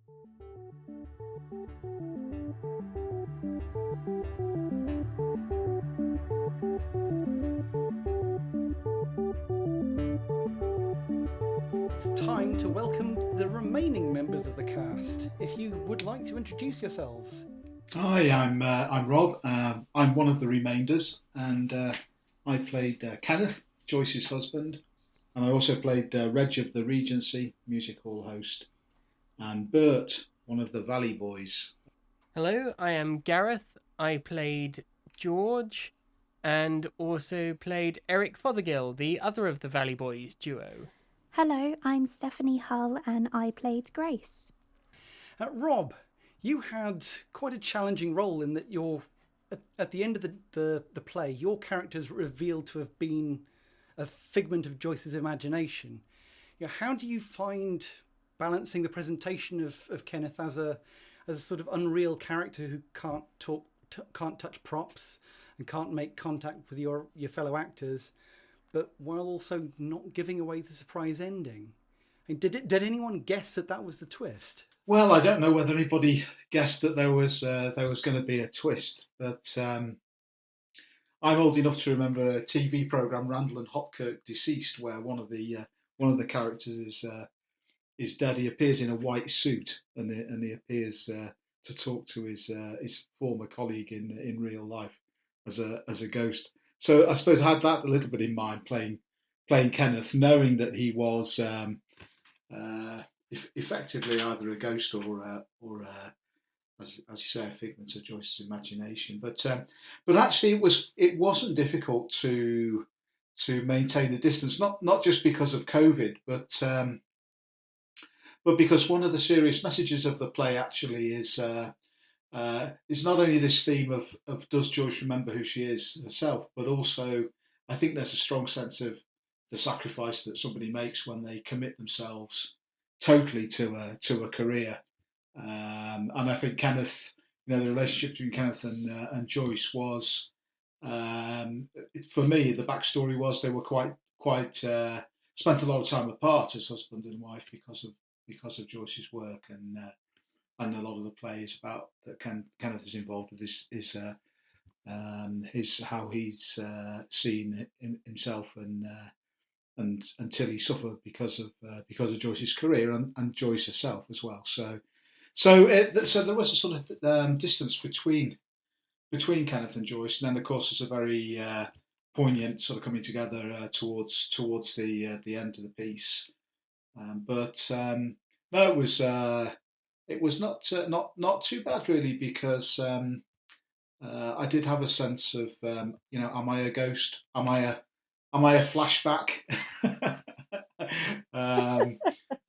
It's time to welcome the remaining members of the cast. If you would like to introduce yourselves. Hi, I'm Rob. I'm one of the remainders, and I played Kenneth, Joyce's husband, and I also played Reg of the Regency, music hall host, and Bert, one of the Valley Boys. Hello, I am Gareth. I played George, and also played Eric Fothergill, the other of the Valley Boys duo. Hello, I'm Stephanie Hull and I played Grace. Rob, you had quite a challenging role in that at the end of the play, your character is revealed to have been a figment of Joyce's imagination. How do you find balancing the presentation of Kenneth as a sort of unreal character who can't talk, can't touch props and can't make contact with your fellow actors, but while also not giving away the surprise ending? And did anyone guess that was the twist? Well, I don't know whether anybody guessed that there was going to be a twist, but I'm old enough to remember a TV program, Randall and Hopkirk Deceased, where one of the characters is his daddy appears in a white suit, and he appears to talk to his former colleague in real life as a ghost. So I suppose I had that a little bit in mind, playing Kenneth, knowing that he was effectively either a ghost or as you say, a figment of Joyce's imagination. But actually, it wasn't difficult to maintain the distance, not just because of COVID, but because one of the serious messages of the play actually is not only this theme of does Joyce remember who she is herself, but also I think there's a strong sense of the sacrifice that somebody makes when they commit themselves totally to a career. And I think Kenneth, the relationship between Kenneth and Joyce was, for me, the backstory was they were quite spent a lot of time apart as husband and wife because of Joyce's work, and a lot of the play is about that Kenneth is involved with is how he's seen hosself and until he suffered because of Joyce's career and Joyce herself as well. So there was a sort of distance between Kenneth and Joyce, and then of course there's a very poignant sort of coming together towards the end of the piece. But no, it was not too bad really, because I did have a sense of am I a ghost? Am I a flashback?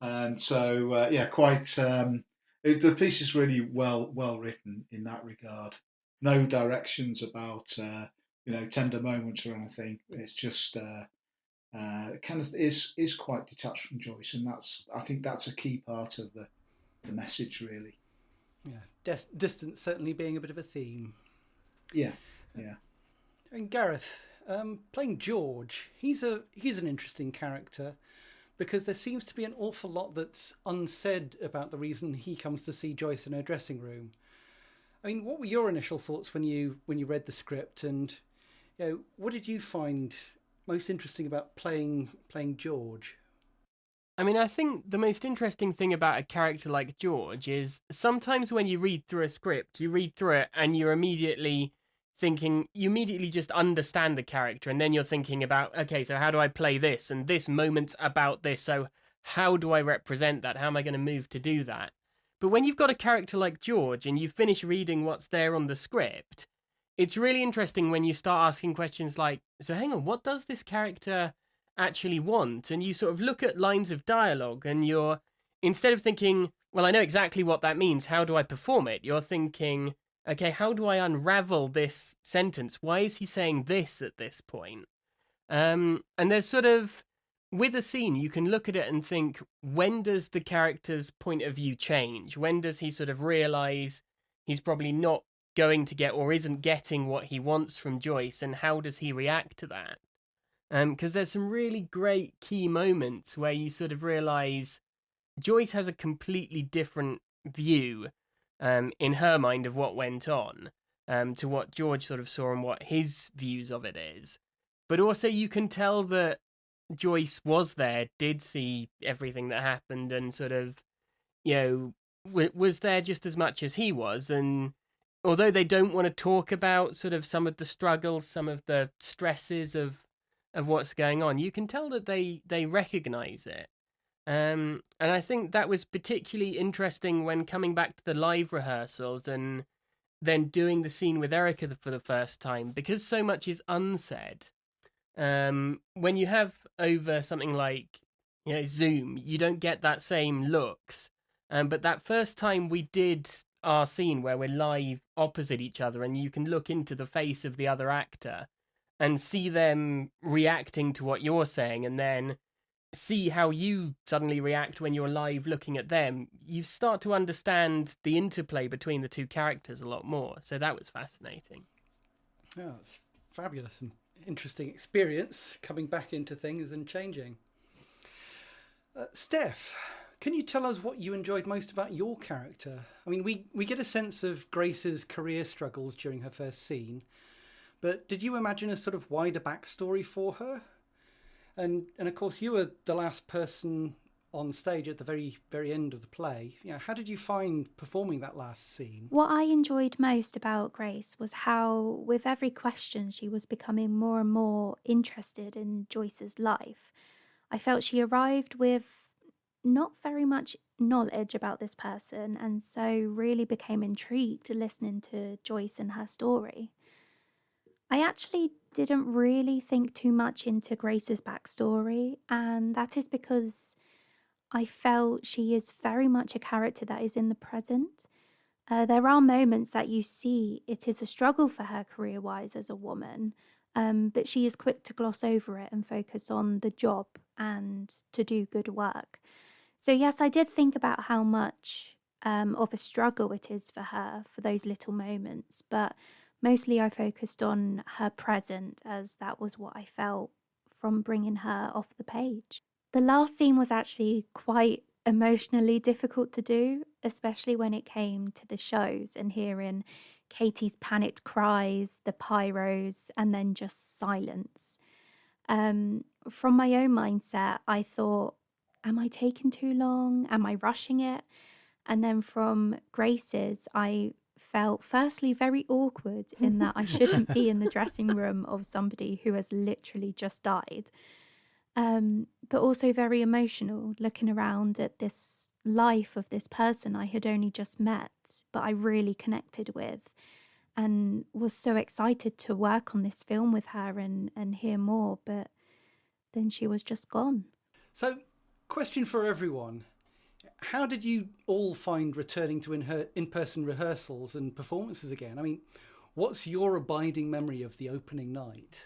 And so quite. The piece is really well written in that regard. No directions about tender moments or anything. It's just Kenneth is quite detached from Joyce, and I think that's a key part of the message, really. Yeah, distance certainly being a bit of a theme. Yeah. And Gareth, playing George, he's an interesting character, because there seems to be an awful lot that's unsaid about the reason he comes to see Joyce in her dressing room. I mean, what were your initial thoughts when you read the script, and what did you find most interesting about playing George? I mean, I think the most interesting thing about a character like George is sometimes when you read through a script, you read through it and you're immediately just understand the character, and then you're thinking about, okay, so how do I play this? And this moment's about this, so how do I represent that? How am I going to move to do that? But when you've got a character like George and you finish reading what's there on the script, it's really interesting when you start asking questions like, so hang on, what does this character actually want? And you sort of look at lines of dialogue and you're, instead of thinking, well, I know exactly what that means, how do I perform it? You're thinking, okay, how do I unravel this sentence? Why is he saying this at this point? And there's sort of, with a scene, you can look at it and think, when does the character's point of view change? When does he sort of realize he's probably not going to get or isn't getting what he wants from Joyce, and how does he react to that? Because there's some really great key moments where you sort of realize Joyce has a completely different view in her mind of what went on, to what George sort of saw and what his views of it is. But also you can tell that Joyce was there, did see everything that happened, and sort of, was there just as much as he was. And although they don't want to talk about sort of some of the struggles, some of the stresses of what's going on, you can tell that they recognize it. And I think that was particularly interesting when coming back to the live rehearsals and then doing the scene with Erika for the first time, because so much is unsaid. When you have over something like Zoom, you don't get that same looks. But that first time we did our scene where we're live opposite each other and you can look into the face of the other actor and see them reacting to what you're saying, and then see how you suddenly react when you're live looking at them, you start to understand the interplay between the two characters a lot more. So that was fascinating. Oh, it's fabulous and interesting experience coming back into things and changing. Steph, can you tell us what you enjoyed most about your character? I mean, we get a sense of Grace's career struggles during her first scene, but did you imagine a sort of wider backstory for her? And of course, you were the last person on stage at the very, very end of the play. How did you find performing that last scene? What I enjoyed most about Grace was how, with every question, she was becoming more and more interested in Joyce's life. I felt she arrived with not very much knowledge about this person, and so really became intrigued listening to Joyce and her story. I actually didn't really think too much into Grace's backstory, and that is because I felt she is very much a character that is in the present. There are moments that you see it is a struggle for her career-wise as a woman, but she is quick to gloss over it and focus on the job and to do good work. So yes, I did think about how much of a struggle it is for her for those little moments, but mostly I focused on her present, as that was what I felt from bringing her off the page. The last scene was actually quite emotionally difficult to do, especially when it came to the shows and hearing Katie's panicked cries, the pyros, and then just silence. From my own mindset, I thought, am I taking too long? Am I rushing it? And then from Grace's, I felt firstly very awkward in that I shouldn't be in the dressing room of somebody who has literally just died. But also very emotional, looking around at this life of this person I had only just met, but I really connected with, and was so excited to work on this film with her and hear more, but then she was just gone. So, question for everyone. How did you all find returning to in-person rehearsals and performances again? I mean, what's your abiding memory of the opening night?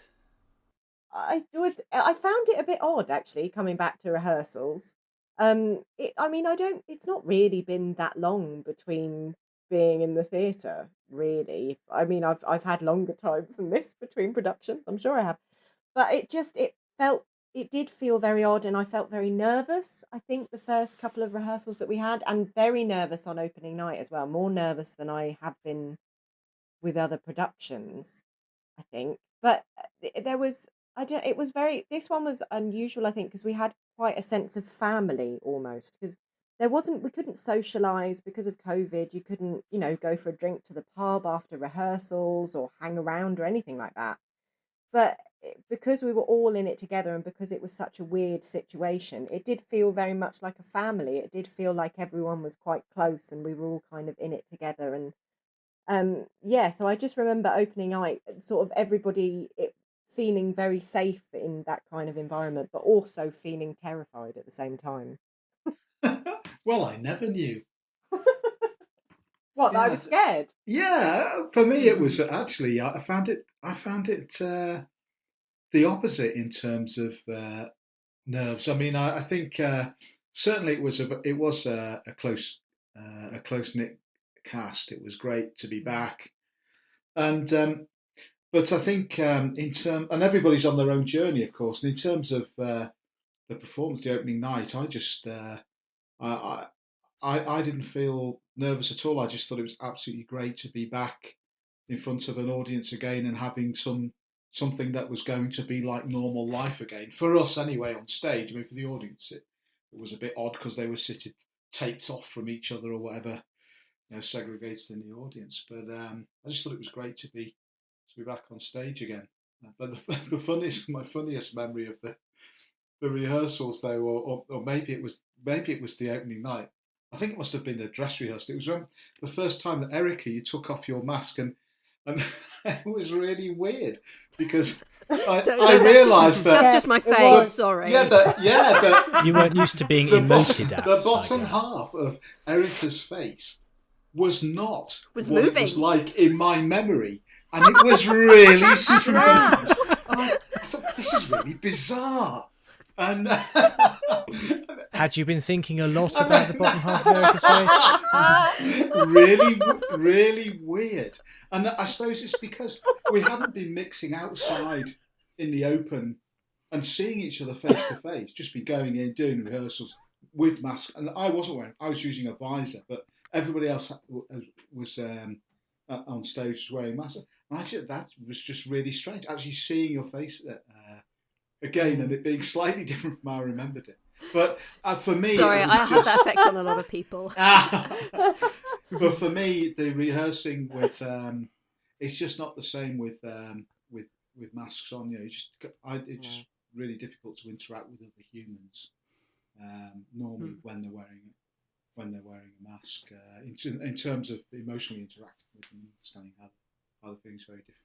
I found it a bit odd actually coming back to rehearsals. It's not really been that long between being in the theatre, really. I mean, I've had longer times than this between productions. I'm sure I have, but it did feel very odd, and I felt very nervous. I think the first couple of rehearsals that we had, and very nervous on opening night as well, more nervous than I have been with other productions, I think. But there was, this one was unusual, I think, because we had quite a sense of family almost, because we couldn't socialise because of COVID. You couldn't, go for a drink to the pub after rehearsals or hang around or anything like that. But because we were all in it together, and because it was such a weird situation, it did feel very much like a family. It did feel like everyone was quite close and we were all kind of in it together. And so I just remember opening night, sort of everybody feeling very safe in that kind of environment, but also feeling terrified at the same time. Well, I never knew. What, that I was scared? Yeah, for me it was actually, I found it the opposite in terms of nerves. I mean, I think certainly it was a close knit cast. It was great to be back, and but I think in term, and everybody's on their own journey, of course. And in terms of the performance, the opening night, I just I didn't feel nervous at all. I just thought it was absolutely great to be back in front of an audience again and having something that was going to be like normal life again. For us anyway, on stage. I mean, for the audience, it was a bit odd because they were sitting taped off from each other or whatever, segregated in the audience. But I just thought it was great to be back on stage again. But my funniest memory of the rehearsals though, or maybe it was the opening night. I think it must have been the dress rehearsal. It was when the first time that Erika, you took off your mask, and it was really weird because I realised that that's just my face. Sorry. You weren't used to being emoted at. The bottom half of Erika's face was not was what moving. It was like in my memory, and it was really strange. I thought, this is really bizarre. And had you been thinking a lot about the bottom half of Erika's face? Really weird. And I suppose it's because we hadn't been mixing outside in the open and seeing each other face to face. Just been going in, doing rehearsals with masks. And I wasn't wearing. I was using a visor, but everybody else was on stage wearing masks. And actually, that was just really strange. Actually, seeing your face again, and it being slightly different from how I remembered it. But for me, sorry, I had that effect on a lot of people. But for me, the rehearsing with it's just not the same with masks on. It's just really difficult to interact with other humans normally when they're wearing a mask. In terms of emotionally interacting with them, understanding how the thing's very difficult.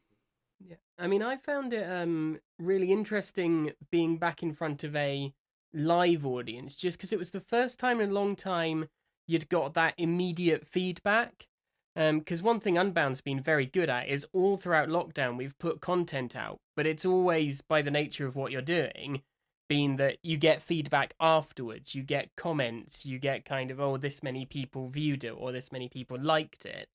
Yeah, I mean, I found it really interesting being back in front of a live audience, just because it was the first time in a long time you'd got that immediate feedback. Because one thing Unbound's been very good at is all throughout lockdown we've put content out, but it's always, by the nature of what you're doing, been that you get feedback afterwards, you get comments, you get kind of, oh, this many people viewed it or this many people liked it.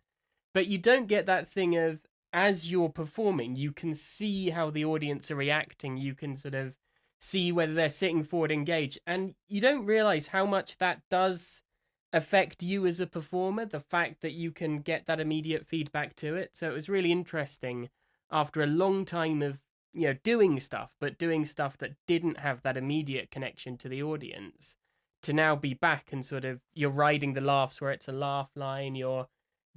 But you don't get that thing of, as you're performing, you can see how the audience are reacting. You can sort of see whether they're sitting forward engaged. And you don't realise how much that does affect you as a performer, the fact that you can get that immediate feedback to it. So it was really interesting after a long time of, doing stuff, but doing stuff that didn't have that immediate connection to the audience, to now be back and sort of, you're riding the laughs where it's a laugh line, you're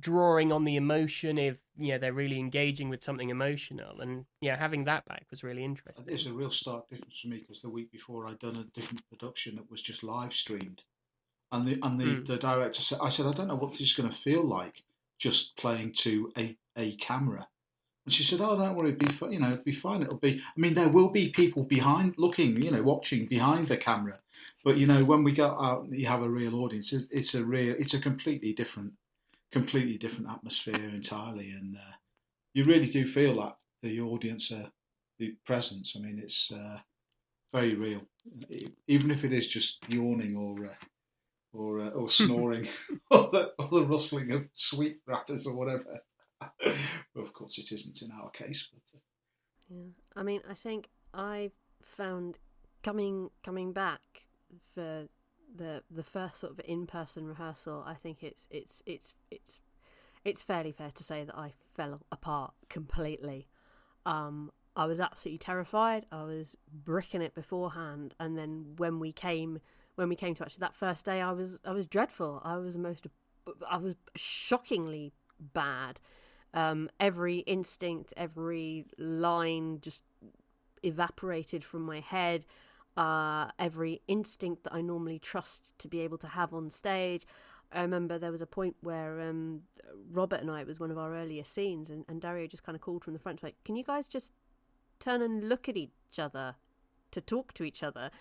drawing on the emotion if they're really engaging with something emotional, and having that back was really interesting. There's a real stark difference for me because the week before I'd done a different production that was just live streamed, and the director said, I said, I don't know what this is going to feel like just playing to a camera, and she said, oh, don't worry, it'll be fine. It'll be. I mean, there will be people behind looking, watching behind the camera, but when we go out, you have a real audience. It's a completely different atmosphere entirely, and you really do feel that the audience are the presence. I mean, it's very real, even if it is just yawning or snoring or the rustling of sweet wrappers or whatever. Well, of course, it isn't in our case. But yeah, I mean, I think I found coming back for the first sort of in-person rehearsal, I think it's fairly fair to say that I fell apart completely. I was absolutely terrified. I was bricking it beforehand, and then when we came to actually that first day, I was dreadful. I was shockingly bad. Every instinct, every line just evaporated from my head. Every instinct that I normally trust to be able to have on stage. I remember there was a point where Robert and I, it was one of our earlier scenes, and Dario just kind of called from the front, like, can you guys just turn and look at each other to talk to each other?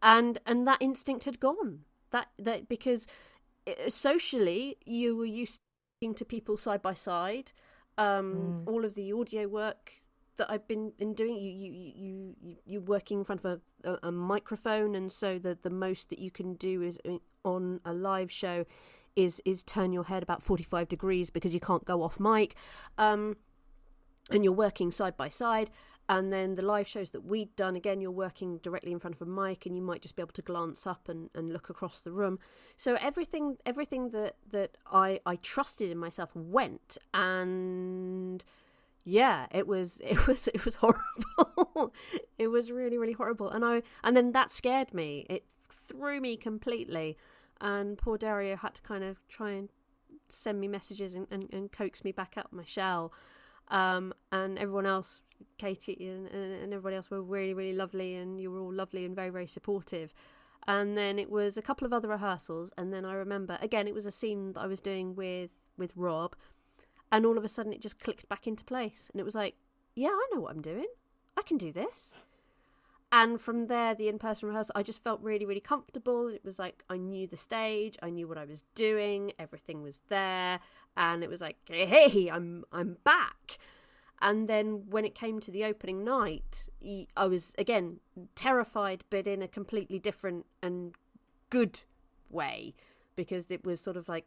And that instinct had gone. That because socially you were used to talking to people side by side. All of the audio work that I've been doing, you're working in front of a microphone, and so the most that you can do is on a live show is turn your head about 45 degrees because you can't go off mic, and you're working side by side, And then the live shows that we'd done, again, you're working directly in front of a mic and you might just be able to glance up and look across the room. So everything that I trusted in myself went. And yeah, it was horrible. It was really, really horrible. And then that scared me. It threw me completely. And poor Dario had to kind of try and send me messages and coax me back out of my shell. And everyone else, Katie and everybody else, were really, really lovely, and you were all lovely and very, very supportive. And then it was a couple of other rehearsals, and then I remember, again, it was a scene that I was doing with Rob, and all of a sudden it just clicked back into place, and it was like, yeah, I know what I'm doing. I can do this. And from there, the in-person rehearsal, I just felt really, really comfortable. It was like I knew the stage, I knew what I was doing, everything was there, and it was like, hey, I'm back. And then when it came to the opening night, I was, again, terrified, but in a completely different and good way, because it was sort of like,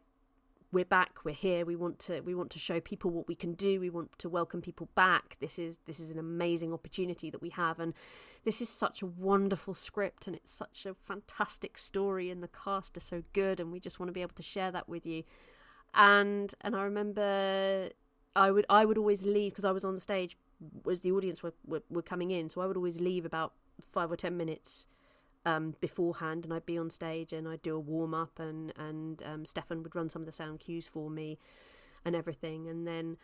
we're back, we're here, we want to show people what we can do, we want to welcome people back. This is an amazing opportunity that we have, and this is such a wonderful script, and it's such a fantastic story, and the cast are so good, and we just want to be able to share that with you. And I remember I would always leave, because I was on the stage as the audience were coming in, so I would always leave about 5 or 10 minutes beforehand, and I'd be on stage and I'd do a warm-up, and Stefan would run some of the sound cues for me and everything, and then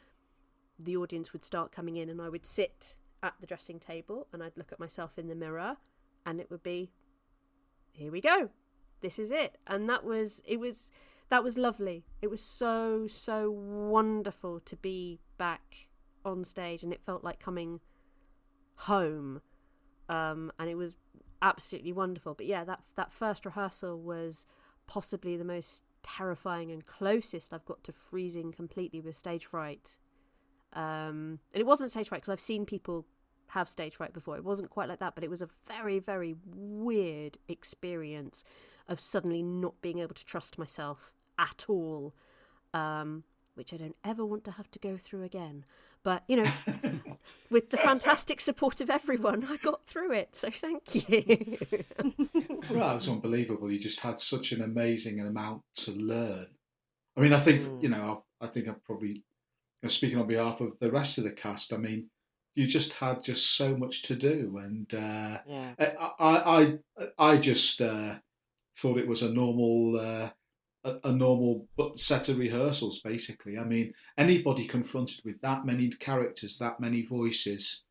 the audience would start coming in, and I would sit at the dressing table and I'd look at myself in the mirror, and it would be, here we go, this is it. And that was lovely. It was so, so wonderful to be back on stage, and it felt like coming home, and it was absolutely wonderful. But yeah, that first rehearsal was possibly the most terrifying and closest I've got to freezing completely with stage fright. And it wasn't stage fright, because I've seen people have stage fright before. It wasn't quite like that, but it was a very, very weird experience of suddenly not being able to trust myself at all, which I don't ever want to have to go through again. But, you know, with the fantastic support of everyone, I got through it. So thank you. Well, it was unbelievable. You just had such an amazing amount to learn. I mean, I think, I think I'm probably speaking on behalf of the rest of the cast. I mean, you just had so much to do. And I just thought it was a normal set of rehearsals, basically. I mean, anybody confronted with that many characters, that many voices,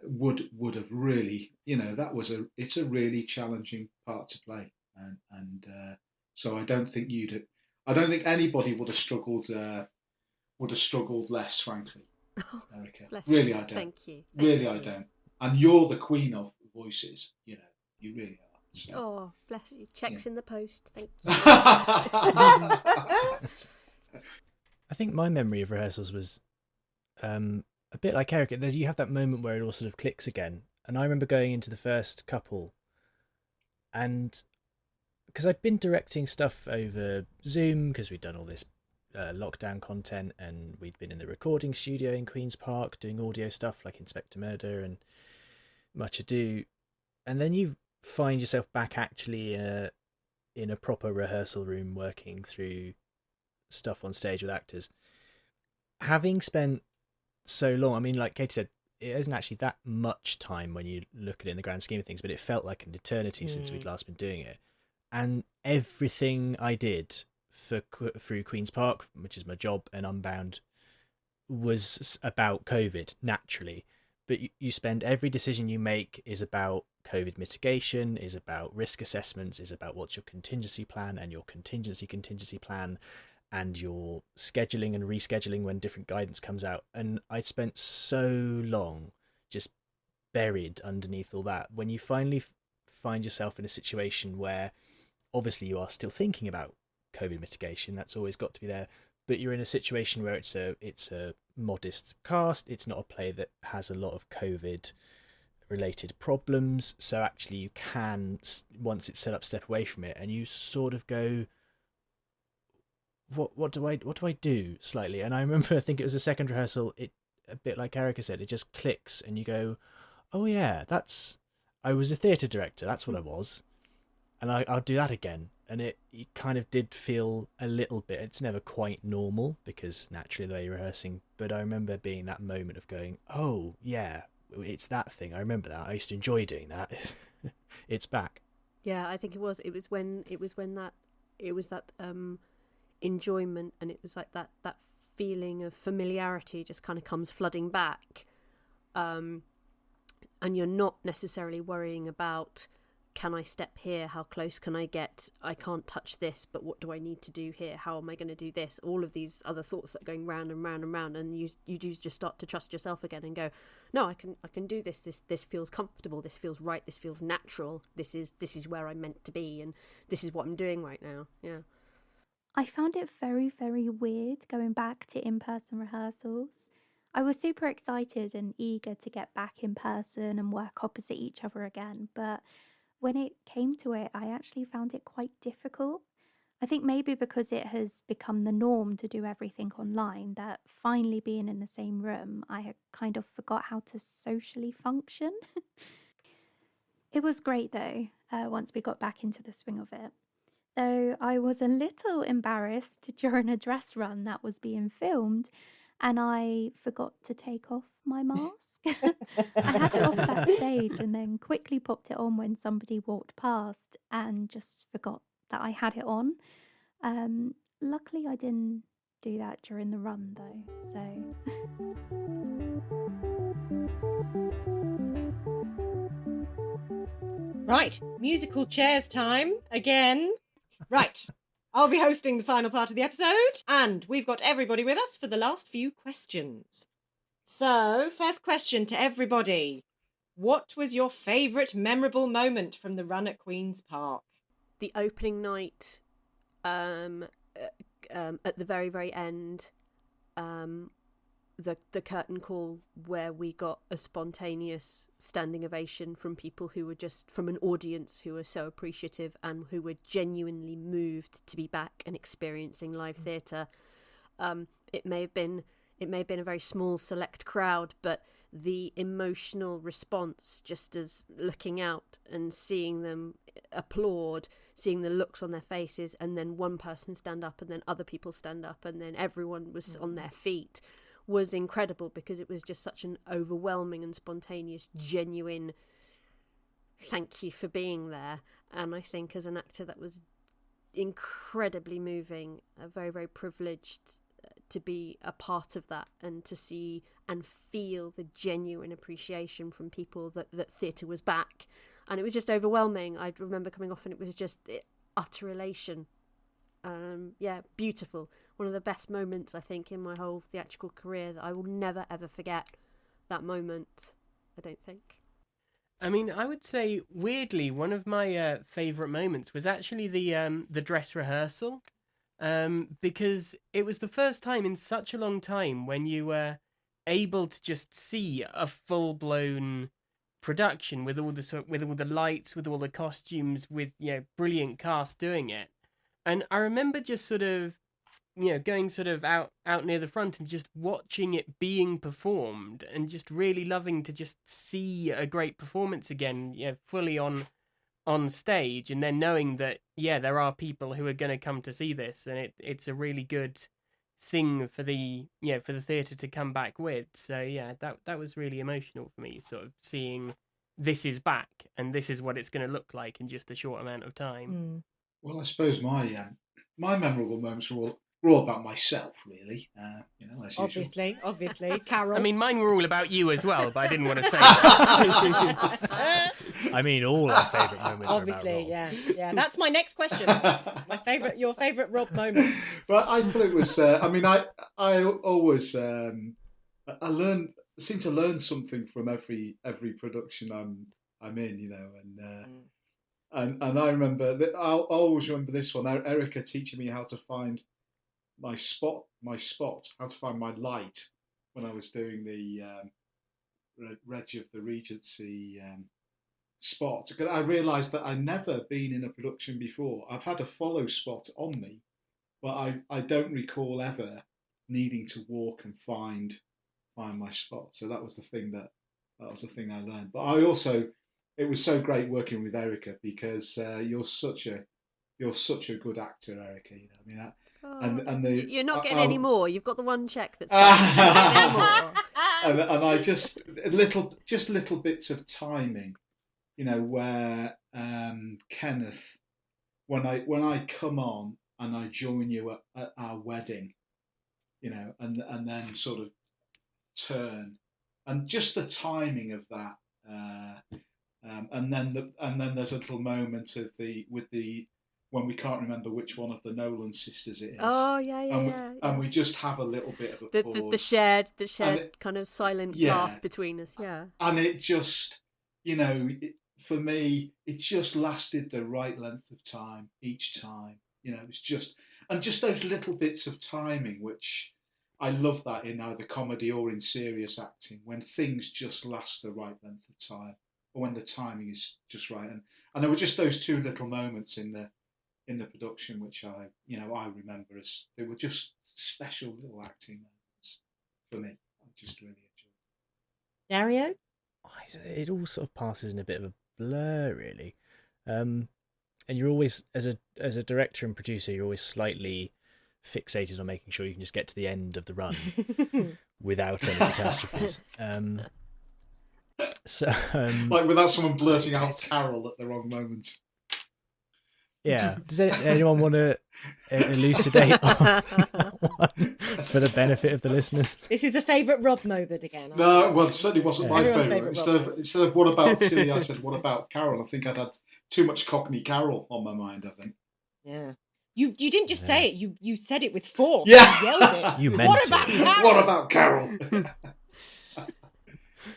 would have really, it's a really challenging part to play, and so I don't think anybody would have struggled less, frankly, Erika. Really, I don't. Thank you. I don't. And you're the queen of voices. You really are. So. Oh, bless you. Checks in the post. Thank you. I think my memory of rehearsals was a bit like Erika. You have that moment where it all sort of clicks again. And I remember going into the first couple, and because I'd been directing stuff over Zoom, because we'd done all this lockdown content, and we'd been in the recording studio in Queen's Park doing audio stuff like Inspector Murder and Much Ado. And then you find yourself back actually in a proper rehearsal room working through stuff on stage with actors. Having spent so long, I mean, like Katie said, it isn't actually that much time when you look at it in the grand scheme of things, but it felt like an eternity since we'd last been doing it. And everything I did through Queen's Park, which is my job, and Unbound, was about COVID, naturally. But you spend, every decision you make is about COVID mitigation, is about risk assessments, is about what's your contingency plan and your contingency plan, and your scheduling and rescheduling when different guidance comes out. And I spent so long just buried underneath all that. When you finally find yourself in a situation where obviously you are still thinking about COVID mitigation, that's always got to be there, but you're in a situation where it's a modest cast, it's not a play that has a lot of COVID related problems, so actually you can, once it's set up, step away from it, and you sort of go, what do I do slightly. And I remember, I think it was a second rehearsal, a bit like Erika said, it just clicks and you go, oh yeah, I was a theatre director, that's what I was, and I'll do that again. And it kind of did feel a little bit, it's never quite normal because naturally the way you're rehearsing, but I remember being that moment of going, oh yeah, it's that thing, I remember that, I used to enjoy doing that. It's back. Yeah, I think it was when that enjoyment, and it was like that feeling of familiarity just kind of comes flooding back, and you're not necessarily worrying about, can I step here, how close can I get, I can't touch this, but what do I need to do here, how am I going to do this, all of these other thoughts that are going round and round and round, and you do just start to trust yourself again and go, no, I can do this feels comfortable, this feels right, this feels natural, this is where I'm meant to be, and this is what I'm doing right now. Yeah. I found it very, very weird going back to in-person rehearsals. I was super excited and eager to get back in person and work opposite each other again, but when it came to it, I actually found it quite difficult. I think maybe because it has become the norm to do everything online, that finally being in the same room, I had kind of forgot how to socially function. It was great though, once we got back into the swing of it. Though I was a little embarrassed during a dress run that was being filmed, and I forgot to take off my mask. I had it off backstage and then quickly popped it on when somebody walked past and just forgot that I had it on. Luckily, I didn't do that during the run though, so. Right, musical chairs time again. Right, I'll be hosting the final part of the episode, and we've got everybody with us for the last few questions. So, first question to everybody. What was your favourite memorable moment from the run at Queen's Park? The opening night, at the very, very end, the curtain call where we got a spontaneous standing ovation from people who were just, from an audience who were so appreciative and who were genuinely moved to be back and experiencing live theatre. It may have been a very small select crowd, but the emotional response, just as looking out and seeing them applaud, seeing the looks on their faces, and then one person stand up and then other people stand up and then everyone was on their feet, was incredible, because it was just such an overwhelming and spontaneous, genuine thank you for being there. And I think as an actor that was incredibly moving, very, very privileged to be a part of that and to see and feel the genuine appreciation from people that theatre was back. And it was just overwhelming. I remember coming off and it was just utter elation. Beautiful. One of the best moments, I think, in my whole theatrical career, that I will never, ever forget that moment, I don't think. I mean, I would say, weirdly, one of my favourite moments was actually the dress rehearsal, because it was the first time in such a long time when you were able to just see a full-blown production with all the lights, with all the costumes, with brilliant cast doing it. And I remember just sort of going sort of out near the front and just watching it being performed and just really loving to just see a great performance again, fully on stage, and then knowing that there are people who are going to come to see this, and it's a really good thing for the theatre to come back with. So that was really emotional for me, sort of seeing this is back and this is what it's going to look like in just a short amount of time. Well, I suppose my memorable moments were all about myself, really. As usual. Obviously, Carol. I mean, mine were all about you as well, but I didn't want to say that. I mean, all our favourite moments Obviously, are about Rob. yeah. That's my next question. Your favourite Rob moment. But I thought it was. I always seem to learn something from every production I'm in. And I remember that I'll always remember this one. Erika teaching me how to find my spot, how to find my light when I was doing the Reg of the Regency spot. I realised that I'd never been in a production before. I've had a follow spot on me, but I don't recall ever needing to walk and find find my spot. So that was the thing that I learned. But it was so great working with Erika, because you're such a good actor, Erika. You know, I mean, you're not getting any more. You've got the one check that's coming. You're not getting any more. and I just little bits of timing, you know, where Kenneth, when I come on and I join you at our wedding, you know, and then sort of turn, and just the timing of that, and then there's a little moment of when we can't remember which one of the Nolan sisters it is. Oh yeah. And we just have a little bit of a pause. The shared kind of silent laugh between us. Yeah. And it just, you know, for me, it just lasted the right length of time each time. You know, it's just those little bits of timing, which I love that in either comedy or in serious acting, when things just last the right length of time, or when the timing is just right. And there were just those two little moments in the production, which I remember as they were just special little acting moments for me. I just really enjoyed it. Dario? It all sort of passes in a bit of a blur, really. And you're always, as a director and producer, you're always slightly fixated on making sure you can just get to the end of the run without any catastrophes. Like without someone blurting out Carol at the wrong moment. Yeah. Does anyone want to elucidate on one for the benefit of the listeners? This is a favourite Rob moment again. No, well, it certainly wasn't my Everyone's favourite. Instead of what about Tilly, I said, what about Carol? I think I'd had too much Cockney Carol on my mind, I think. Yeah. You didn't just say it, you said it with force. Yeah. You yelled it. You meant What about it. Carol? What about Carol?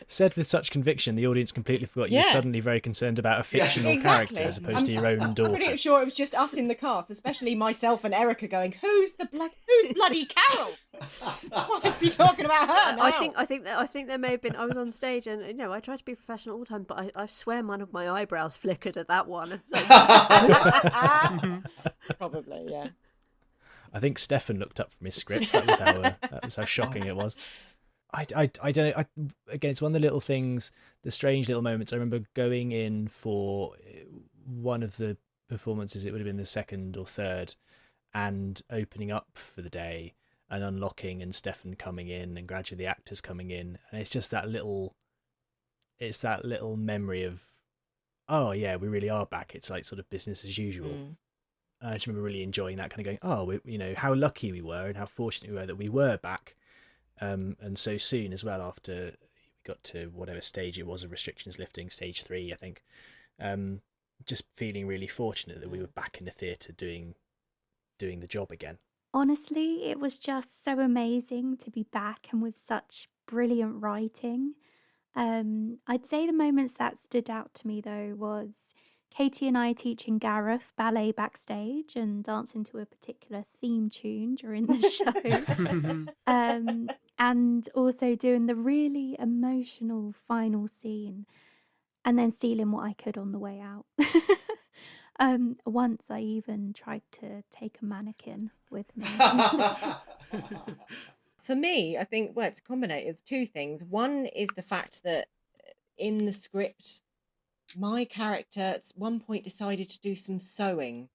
Said with such conviction, the audience completely forgot you were suddenly very concerned about a fictional character as opposed to your own daughter. I'm pretty sure it was just us in the cast, especially myself and Erika, going, "Who's bloody Carol? Why is he talking about her now?" I think there may have been. I was on stage, and you know, I try to be professional all the time, but I swear one of my eyebrows flickered at that one. Probably, yeah. I think Stefan looked up from his script. That was how shocking it was. I don't know. Again, it's one of the little things, the strange little moments. I remember going in for one of the performances, it would have been the second or third, and opening up for the day and unlocking, and Stefan coming in, and gradually the actors coming in, and it's just that little memory of, oh yeah, we really are back. It's like sort of business as usual. I just remember really enjoying that, kind of going, oh, you know, how lucky we were and how fortunate we were that we were back. And so soon as well, after we got to whatever stage it was of restrictions lifting, stage 3, I think, just feeling really fortunate that we were back in the theatre doing the job again. Honestly, it was just so amazing to be back and with such brilliant writing. I'd say the moments that stood out to me, though, was Katie and I teaching Gareth ballet backstage and dancing to a particular theme tune during the show. And also doing the really emotional final scene and then stealing what I could on the way out. Once I even tried to take a mannequin with me. For me, I think, well, it's a combination of two things. One is the fact that in the script, my character at one point decided to do some sewing.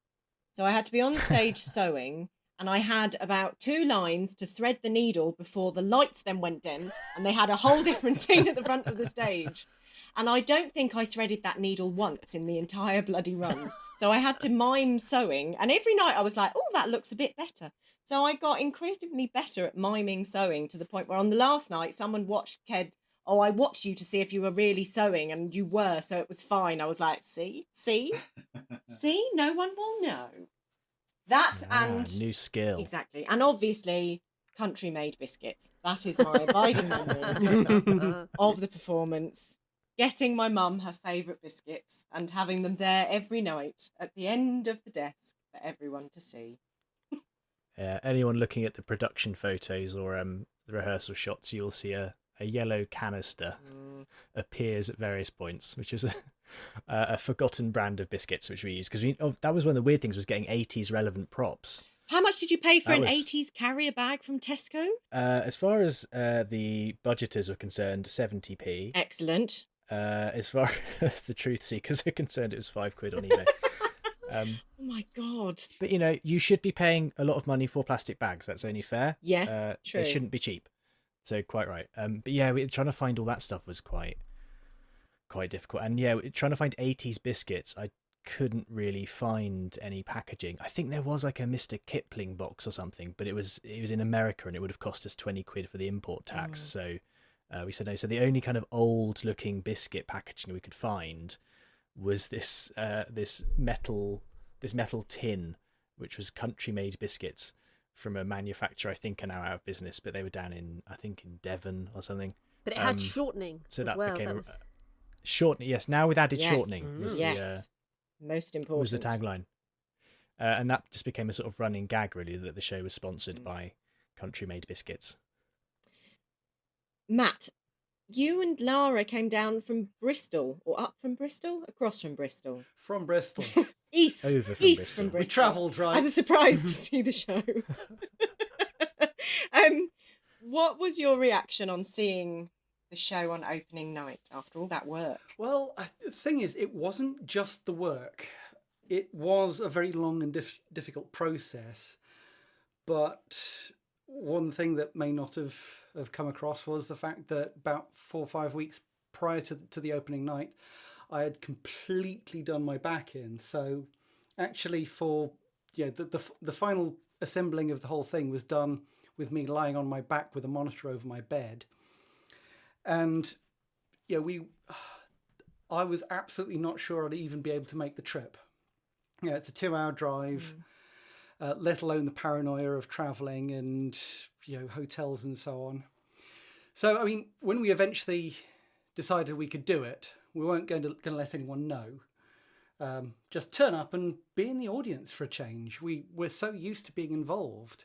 So I had to be on stage sewing, and I had about 2 lines to thread the needle before the lights then went dim, and they had a whole different scene at the front of the stage. And I don't think I threaded that needle once in the entire bloody run. So I had to mime sewing, and every night I was like, oh, that looks a bit better. So I got increasingly better at miming sewing, to the point where on the last night, someone watched Ked, oh, I watched you to see if you were really sewing, and you were, so it was fine. I was like, see, no one will know. That and new skill. Exactly. And obviously, country-made biscuits. That is my abiding memory of the performance. Getting my mum her favourite biscuits and having them there every night at the end of the desk for everyone to see. Yeah, anyone looking at the production photos or the rehearsal shots, you'll see a yellow canister appears at various points, which is a forgotten brand of biscuits which we use, because that was one of the weird things, was getting 80s relevant props. How much did you pay for That an was- 80s carrier bag from Tesco? As far as the budgeters were concerned, 70p. Excellent. As far as the truth seekers are concerned, it was £5 on eBay. Oh my God. But you should be paying a lot of money for plastic bags. That's only fair. Yes, true. They shouldn't be cheap. So quite right. But yeah, trying to find all that stuff was quite difficult. And yeah, trying to find 80s biscuits, I couldn't really find any packaging. I think there was like a Mr. Kipling box or something, but it was in America and it would have cost us 20 quid for the import tax. So we said no. So the only kind of old looking biscuit packaging we could find was this metal tin, which was country made biscuits from a manufacturer I think are now out of business, but they were down in Devon or something. But it had shortening So as that well. became That was... shortening. Yes, now with added Yes. shortening was Most important. was the tagline. And that just became a sort of running gag, really, that the show was sponsored by country-made biscuits. Matt, you and Lara came down from Bristol, or up from Bristol, across from Bristol, From Bristol. east, Over from east Bristol. from We Bristol. We travelled, right? As a surprise to see the show. What was your reaction on seeing the show on opening night after all that work? Well, the thing is, it wasn't just the work. It was a very long and difficult process. But one thing that may not have come across was the fact that about 4 or 5 weeks prior to the opening night, I had completely done my back in. So actually the final assembling of the whole thing was done with me lying on my back with a monitor over my bed. And I was absolutely not sure I'd even be able to make the trip. It's a 2-hour drive, let alone the paranoia of travelling and hotels and so on. So I mean, when we eventually decided we could do it, we weren't going to let anyone know. Just turn up and be in the audience for a change. We're so used to being involved,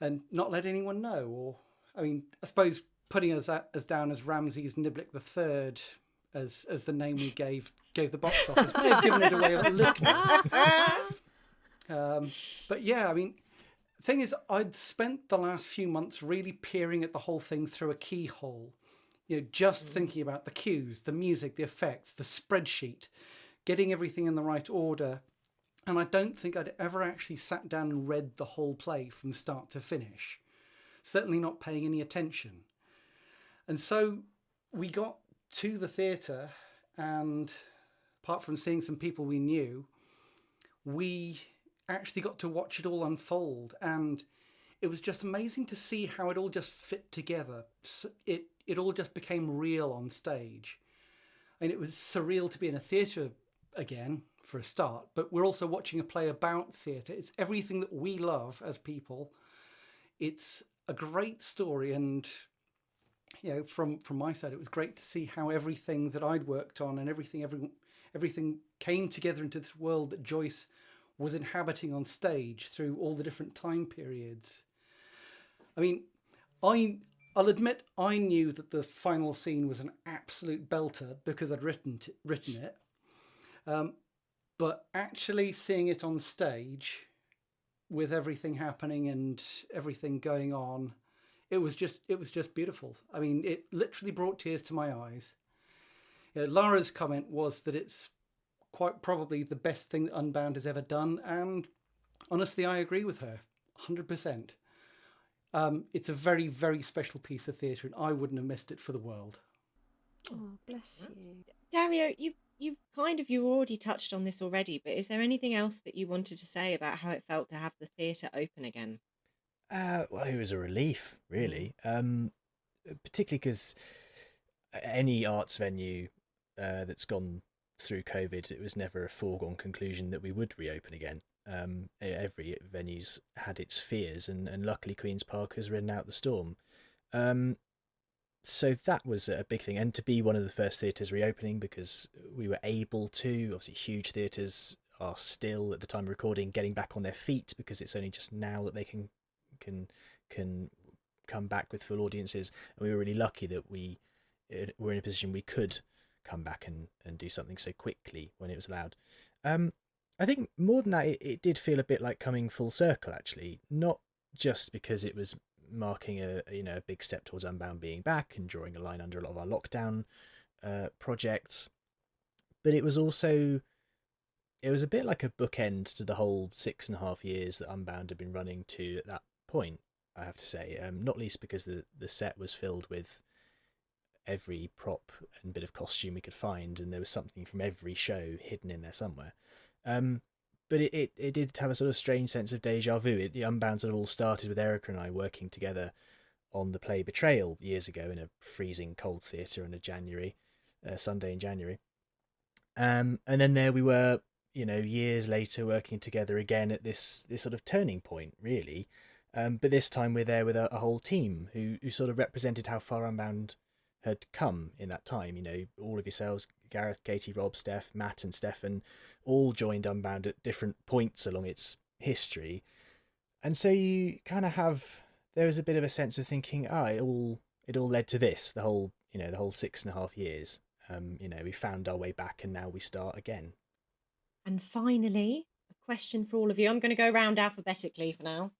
and not let anyone know. Or I mean, I suppose putting us down as Ramses Niblick III as the name we gave the box office may have given it away a little. But yeah, I mean, the thing is, I'd spent the last few months really peering at the whole thing through a keyhole. Just thinking about the cues, the music, the effects, the spreadsheet, getting everything in the right order. And I don't think I'd ever actually sat down and read the whole play from start to finish. Certainly not paying any attention. And so we got to the theatre, and apart from seeing some people we knew, we actually got to watch it all unfold. And it was just amazing to see how it all just fit together. It all just became real on stage. And it was surreal to be in a theatre again, for a start, but we're also watching a play about theatre. It's everything that we love as people. It's a great story, and from my side, it was great to see how everything that I'd worked on and everything came together into this world that Joyce was inhabiting on stage through all the different time periods. I mean, I'll admit I knew that the final scene was an absolute belter because I'd written it. But actually seeing it on stage with everything happening and everything going on, it was just beautiful. I mean, it literally brought tears to my eyes. Lara's comment was that it's quite probably the best thing that Unbound has ever done, and honestly, I agree with her 100%. It's a very, very special piece of theatre, and I wouldn't have missed it for the world. Oh, bless you. Dario, you already touched on this already, but is there anything else that you wanted to say about how it felt to have the theatre open again? Well, it was a relief, really. Particularly because any arts venue that's gone through COVID, it was never a foregone conclusion that we would reopen again. Every venue's had its fears, and luckily Queen's Park has ridden out the storm. So that was a big thing, and to be one of the first theatres reopening, because we were able to. Obviously, huge theatres are still, at the time of recording, getting back on their feet, because it's only just now that they can come back with full audiences. And we were really lucky that we were in a position we could come back and do something so quickly when it was allowed. I think more than that, it did feel a bit like coming full circle, actually. Not just because it was marking a big step towards Unbound being back and drawing a line under a lot of our lockdown projects, but it was also, it was a bit like a bookend to the whole 6.5 years that Unbound had been running to at that point, I have to say. Not least because the set was filled with every prop and bit of costume we could find, and there was something from every show hidden in there somewhere. But it did have a sort of strange sense of deja vu. The Unbound sort of all started with Erika and I working together on the play Betrayal years ago in a freezing cold theatre on a Sunday in January. And then there we were, years later working together again at this sort of turning point, really. But this time we're there with a whole team who sort of represented how far Unbound had come in that time. All of yourselves, Gareth, Katie, Rob, Steph, Matt and Stefan, all joined Unbound at different points along its history. And so you kind of there was a bit of a sense of thinking, it all led to this, the whole 6.5 years. We found our way back and now we start again. And finally, a question for all of you. I'm going to go round alphabetically for now.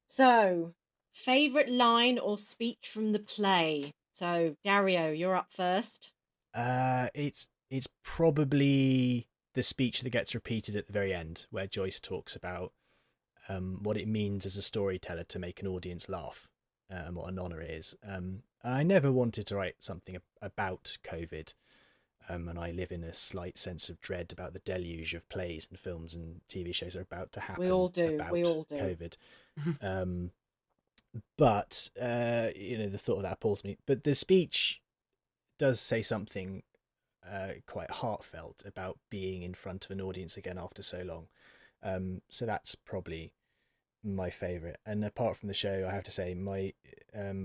So, favourite line or speech from the play? So, Dario, you're up first. It's probably the speech that gets repeated at the very end, where Joyce talks about what it means as a storyteller to make an audience laugh, and what an honour it is. And I never wanted to write something about COVID, and I live in a slight sense of dread about the deluge of plays and films and TV shows that are about to happen. We all do. About We all do. COVID. But the thought of that appalls me. But the speech does say something quite heartfelt about being in front of an audience again after so long. So that's probably my favourite. And apart from the show, I have to say, my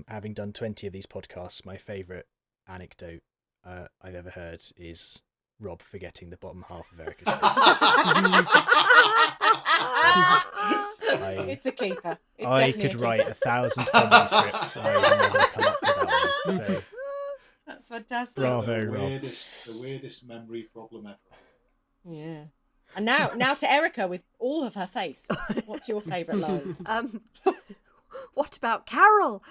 having done 20 of these podcasts, my favourite anecdote I've ever heard is Rob forgetting the bottom half of Erika's face. It's a keeper. I could write 1,000 comedy scripts. I would never come up with that one. So that's fantastic. Bravo, Rob. The weirdest memory problem ever. Yeah. And now to Erika with all of her face. What's your favourite line? What about Carol?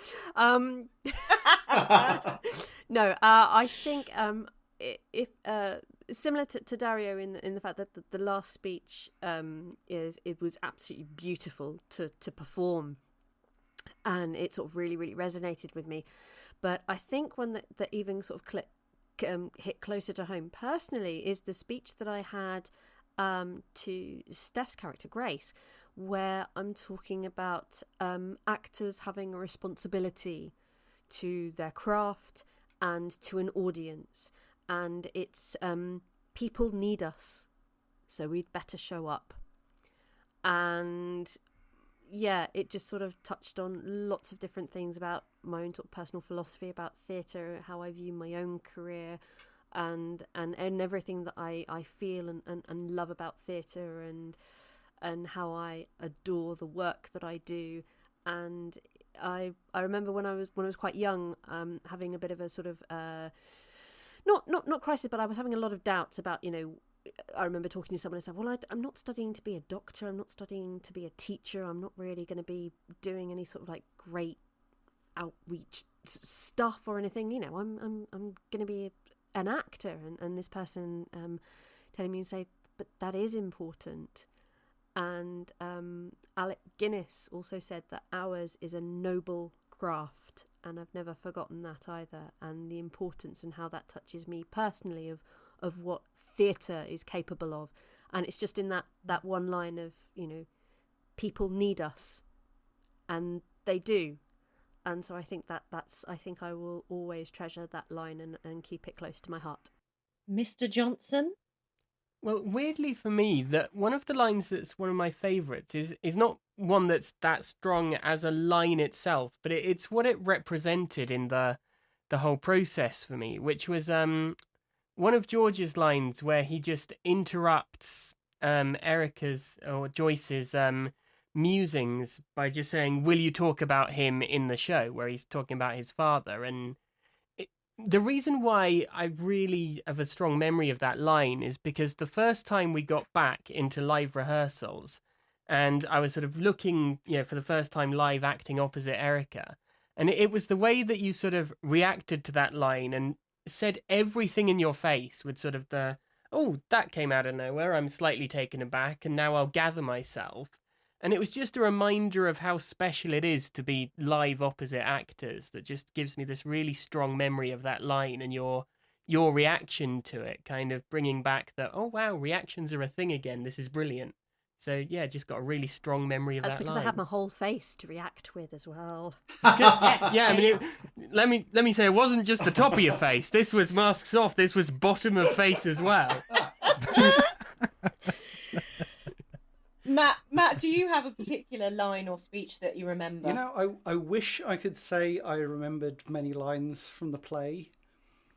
No, I think if similar to Dario in the fact that the last speech it was absolutely beautiful to perform, and it sort of really resonated with me. But I think one that even sort of hit closer to home personally is the speech that I had to Steph's character Grace, where I'm talking about actors having a responsibility to their craft and to an audience, and it's people need us, so we'd better show up. And yeah, it just sort of touched on lots of different things about my own sort of personal philosophy about theatre, how I view my own career, and everything that I feel and love about theatre, and how I adore the work that I do. And I remember when I was quite young, having a bit of a sort of not crisis, but I was having a lot of doubts about, I remember talking to someone and said, well, I'm not studying to be a doctor, I'm not studying to be a teacher, I'm not really going to be doing any sort of like great outreach stuff or anything, I'm going to be an actor. And this person telling me and say, but that is important. And Alec Guinness also said that ours is a noble craft, and I've never forgotten that either, and the importance and how that touches me personally of what theatre is capable of. And it's just in that one line of, people need us, and they do. And so I think I think I will always treasure that line and keep it close to my heart. Mr. Johnson? Well, weirdly for me, that one of the lines that's one of my favourites is not one that's that strong as a line itself, but it's what it represented in the whole process for me, which was one of George's lines where he just interrupts Erika's or Joyce's musings by just saying, "Will you talk about him in the show?" where he's talking about his father, and the reason why I really have a strong memory of that line is because the first time we got back into live rehearsals, and I was sort of looking, for the first time live acting opposite Erika, and it was the way that you sort of reacted to that line and said everything in your face with sort of oh, that came out of nowhere, I'm slightly taken aback, and now I'll gather myself. And it was just a reminder of how special it is to be live opposite actors that just gives me this really strong memory of that line and your reaction to it, kind of bringing back that, oh, wow, reactions are a thing again. This is brilliant. So, yeah, just got a really strong memory of That's that because line. I had my whole face to react with as well. Yes. Yeah, I mean, let me say, it wasn't just the top of your face. This was masks off. This was bottom of face as well. Matt, do you have a particular line or speech that you remember? You know, I wish I could say I remembered many lines from the play.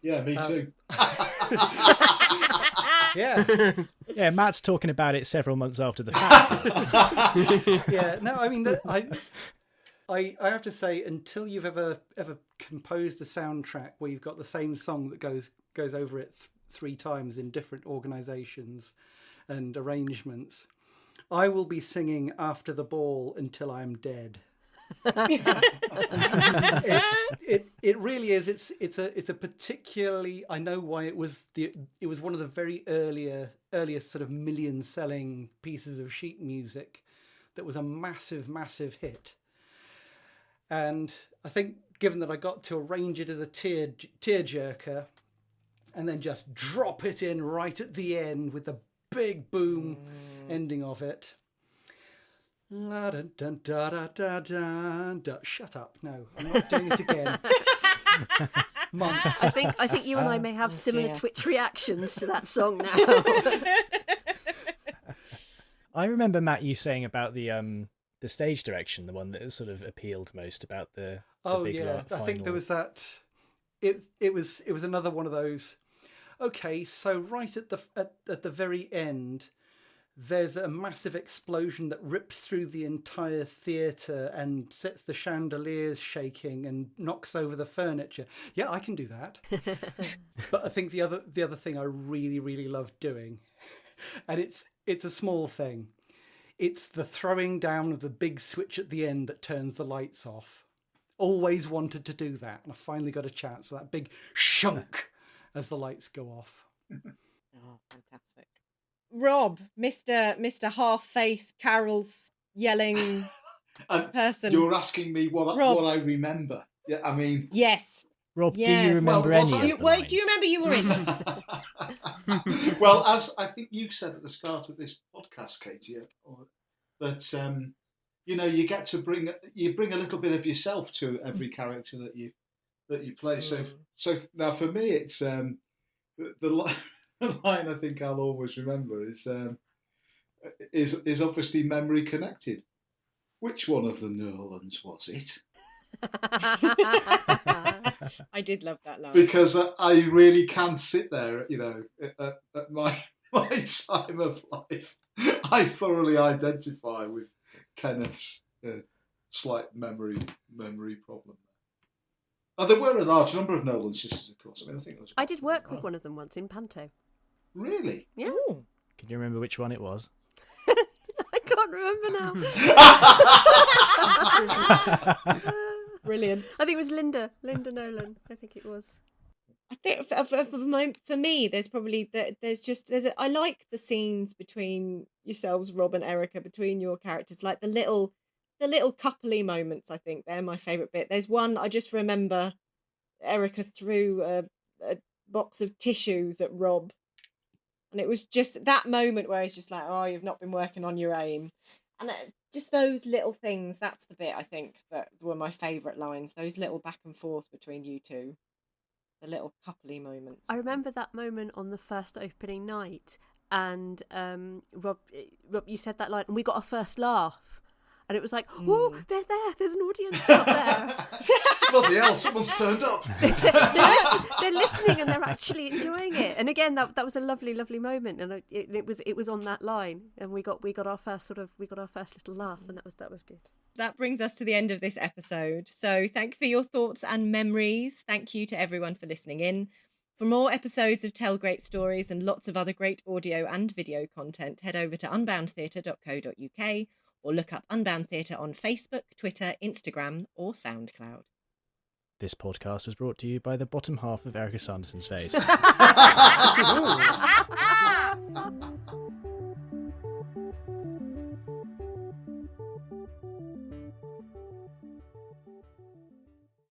Yeah, me too. Yeah. Yeah, Matt's talking about it several months after the fact. Yeah, no, I mean, I have to say, until you've ever composed a soundtrack where you've got the same song that goes over it three times in different organisations and arrangements, I will be singing After the Ball until I'm dead. It really is. It's a particularly, I know why it was one of the very earliest sort of million selling pieces of sheet music that was a massive hit. And I think given that I got to arrange it as a tearjerker and then just drop it in right at the end with the big boom ending of it. La da da da da da da. Shut up! No, I'm not doing it again. Months. I think you and I may have similar dear. Twitch reactions to that song now. I remember, Matt, you saying about the stage direction, the one that sort of appealed most about the big Yeah, I think final. there was that. It was another one of those. Okay, so right at the very end, there's a massive explosion that rips through the entire theatre and sets the chandeliers shaking and knocks over the furniture. Yeah, I can do that. But I think the other thing I really love doing, and it's a small thing, it's the throwing down of the big switch at the end that turns the lights off. Always wanted to do that, and I finally got a chance for that big shunk as the lights go off. Oh, fantastic. Rob, Mr. Half-Face Carol's yelling And person. you're asking me what I remember. Yeah, I mean, Yes. Rob, do Yes. you remember Well, any was of I- the Well, lines? do you remember you were in it? well, as I think you said at the start of this podcast, Katie, that you get to bring a little bit of yourself to every character that you play. So now for me, it's the line I think I'll always remember is obviously memory connected. Which one of the Nolans was it? I did love that line. Because I really can sit there, at my time of life, I thoroughly identify with Kenneth's slight memory problem. And there were a large number of Nolan sisters, of course. I mean, I think I did work with one of them once in Panto. Really? Yeah. Ooh. Can you remember which one it was? I can't remember now. Brilliant. I think it was Linda Nolan. I think it was. I think for me, I like the scenes between yourselves, Rob and Erika, between your characters, like the little coupley moments. I think they're my favourite bit. There's one I just remember. Erika threw a box of tissues at Rob, and it was just that moment where he's just like, "Oh, you've not been working on your aim," and just those little things. That's the bit I think that were my favourite lines. Those little back and forth between you two. The little coupley moments. I remember that moment on the first opening night, and Rob, you said that line, and we got our first laugh. And it was like, oh, they're there. There's an audience out there. Bloody hell, someone's turned up. They're listening and they're actually enjoying it. And again, that was a lovely, lovely moment. And it was on that line, and we got our first little laugh, and that was good. That brings us to the end of this episode. So thank you for your thoughts and memories. Thank you to everyone for listening in. For more episodes of Tell Great Stories and lots of other great audio and video content, head over to unboundtheatre.co.uk or look up Unbound Theatre on Facebook, Twitter, Instagram or SoundCloud. This podcast was brought to you by the bottom half of Erika Sanderson's face.